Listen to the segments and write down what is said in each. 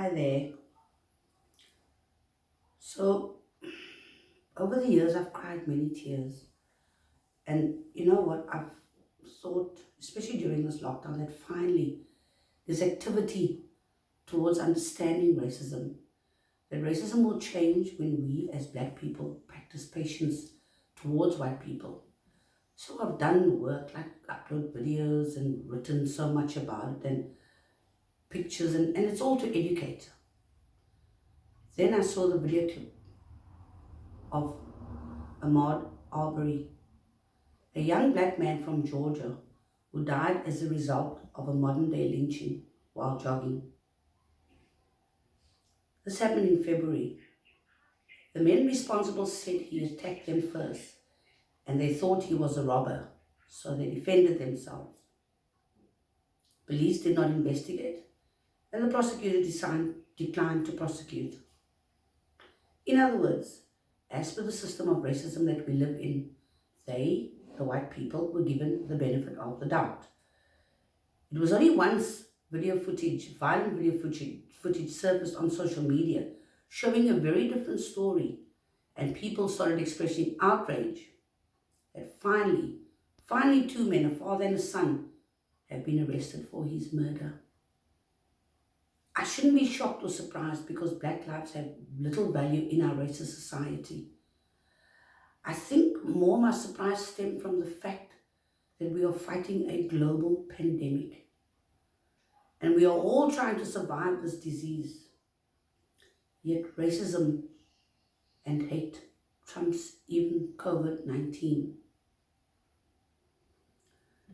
Hi there. So, over the years, I've cried many tears. And you know what? I've thought, especially during this lockdown, that finally this activity towards understanding racism, that racism will change when we as black people practice patience towards white people. So, I've done work like upload videos and written so much about it and pictures, and it's all to educate. Then I saw the video clip of Ahmaud Arbery, a young black man from Georgia who died as a result of a modern day lynching while jogging. This happened in February. The men responsible said he attacked them first and they thought he was a robber, so they defended themselves. Police did not investigate and the prosecutor declined to prosecute. In other words, as per the system of racism that we live in, they, the white people, were given the benefit of the doubt. It was only once violent video footage surfaced on social media showing a very different story and people started expressing outrage that finally two men, a father and a son, have been arrested for his murder. I shouldn't be shocked or surprised because black lives have little value in our racist society. I think more my surprise stemmed from the fact that we are fighting a global pandemic and we are all trying to survive this disease. Yet racism and hate trumps even COVID-19.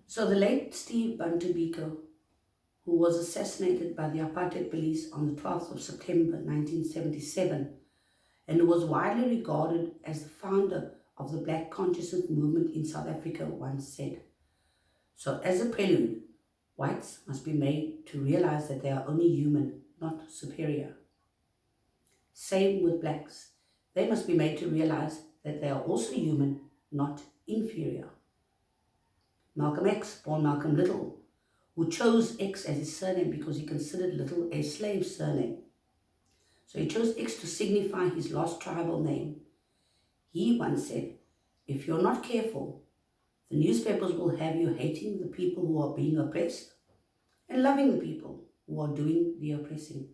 So the late Steve Bantu Biko, who was assassinated by the apartheid police on the 12th of September 1977 and who was widely regarded as the founder of the Black consciousness movement in South Africa, once said, "So as a prelude, whites must be made to realize that they are only human, not superior. Same with blacks. They must be made to realize that they are also human, not inferior." Malcolm X, born Malcolm Little, who chose X as his surname because he considered Little a slave surname. So he chose X to signify his lost tribal name. He once said, "If you're not careful, the newspapers will have you hating the people who are being oppressed and loving the people who are doing the oppressing."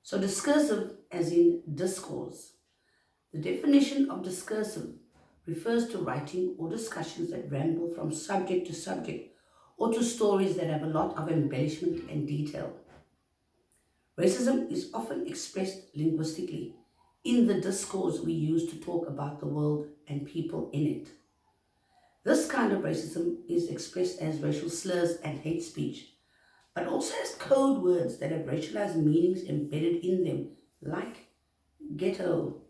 So discursive as in discourse. The definition of discursive refers to writing or discussions that ramble from subject to subject or to stories that have a lot of embellishment and detail. Racism is often expressed linguistically in the discourse we use to talk about the world and people in it. This kind of racism is expressed as racial slurs and hate speech, but also as code words that have racialized meanings embedded in them, like ghetto,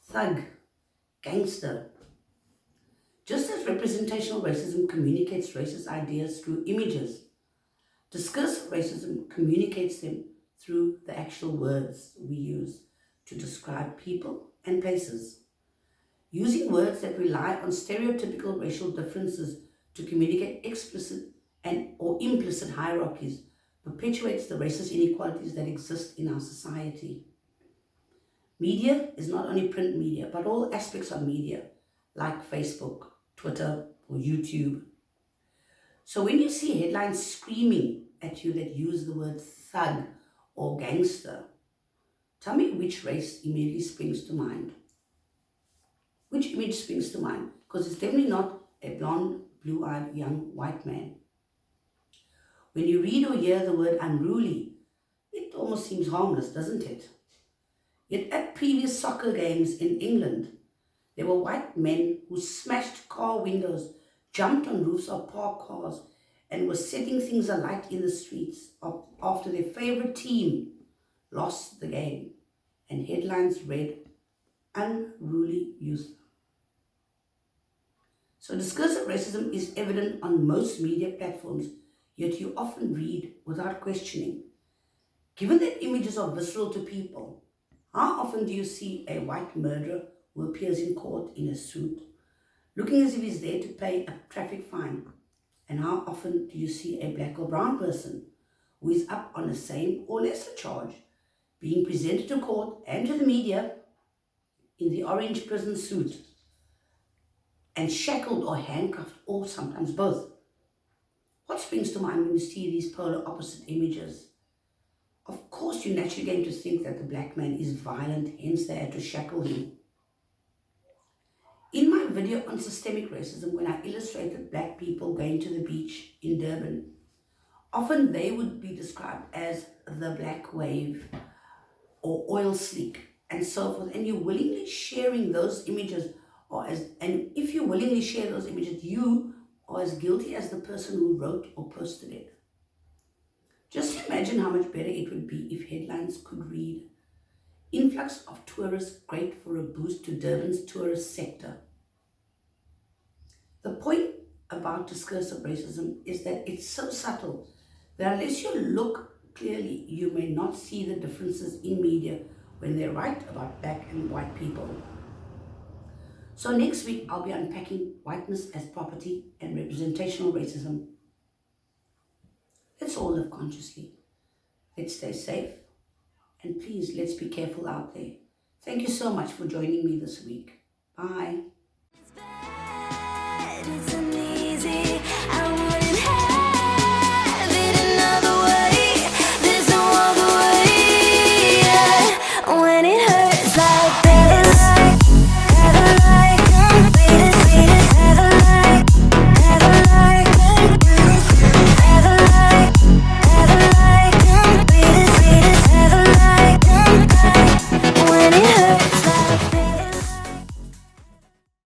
thug, gangster. Just as representational racism communicates racist ideas through images, discursive racism communicates them through the actual words we use to describe people and places. Using words that rely on stereotypical racial differences to communicate explicit and or implicit hierarchies perpetuates the racist inequalities that exist in our society. Media is not only print media, but all aspects of media, like Facebook, Twitter, or YouTube. So when you see headlines screaming at you that use the word thug or gangster, tell me which race immediately springs to mind. Which image springs to mind? Because it's definitely not a blonde, blue-eyed young white man. When you read or hear the word unruly, it almost seems harmless, doesn't it? Yet at previous soccer games in England, there were white men who smashed car windows, jumped on roofs of parked cars, and were setting things alight in the streets after their favorite team lost the game. And headlines read, "Unruly Youth." So discursive racism is evident on most media platforms, yet you often read without questioning. Given that images are visceral to people, how often do you see a white murderer who appears in court in a suit, looking as if he's there to pay a traffic fine? And how often do you see a black or brown person who is up on a same or lesser charge, being presented to court and to the media in the orange prison suit and shackled or handcuffed, or sometimes both. What springs to mind when you see these polar opposite images? Of course, you're naturally going to think that the black man is violent, hence they had to shackle him. In my video on systemic racism, when I illustrated black people going to the beach in Durban, often they would be described as the black wave or oil slick and so forth. And you're willingly sharing those images, and if you willingly share those images, you are as guilty as the person who wrote or posted it. Just imagine how much better it would be if headlines could read, "Influx of tourists great for a boost to Durban's tourist sector." The point about discursive racism is that it's so subtle that unless you look clearly, you may not see the differences in media when they write about black and white people. So next week, I'll be unpacking whiteness as property and representational racism. Let's all live consciously. Let's stay safe. And please, let's be careful out there. Thank you so much for joining me this week. Bye. It's bad, it's